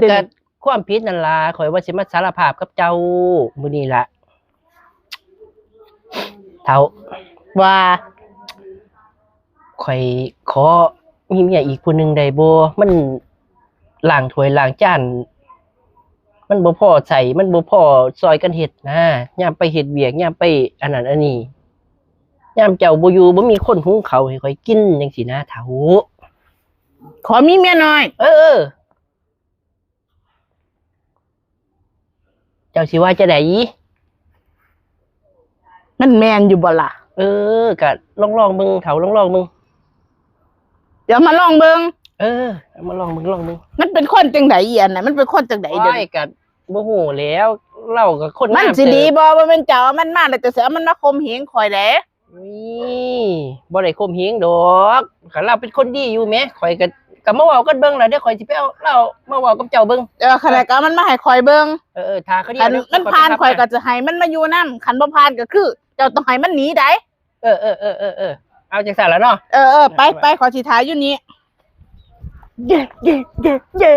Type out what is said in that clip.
ผิดเด้ กั อ ความผิดนั่นล่ะข่อยว่าสิมาสารภาพกับเจ้ามื้อนี้ล่ะเฒ่า ว่า ข่อยขอมีเมียอีกผู้หนึงได้บ่มันล้างถ้วยล้างจานมันบ่พอใช้มันบ่พอซอยกันเฮ็ดนะยามไปเฮ็ดเวียกยามไปอันนั้นอันนี้ยามเจ้าบ่อยู่บ่มีคนหุงข้าวให้ข่อยกินจังซี่นะเฒ่า ขอมีเมียน้อย เออ เจ้าสิว่าจะได้ มันแมนอยู่บ่ล่ะ เออก็ลองๆมึงเฒ่าลองๆมึง เดี๋ยวมาลองเบิ่ง เออเอามาลองมึงลองมึง มันเป็นคนจังไดอีอันน่ะมันเป็นคนจังไดเด้อ โอ้ยก็บ่ฮู้แล้วเราก็คน มัน งาม สิดี เติบ บ่แม่นเจ้าเอามันมาแล้วจะสิเอามันมาข่มเหงข่อยเด้ นี่บ่ได้ข่มเหงดอกคันเราเป็นคนดีอยู่แหมข่อยก็มาเว้ากันเบิ่งแล้วเดี๋ยวข่อยสิไปเอาเรามาเว้ากับเจ้าเบิ่ง ขนาดก็เอามันมาให้ข่อยเบิ่ง เออถ้าเขาเดีย คั วน เดี๋ยว มันผ่าน ไป ข่อย ห ก็จะให้มันมาอยู่นำคันบ่ผ่านก็คือ เจ้าต้องให้มันหนีได้ เออเอาจังซั่นล่ะเนาะ ไปขอสิทาอยู่นี่ เย้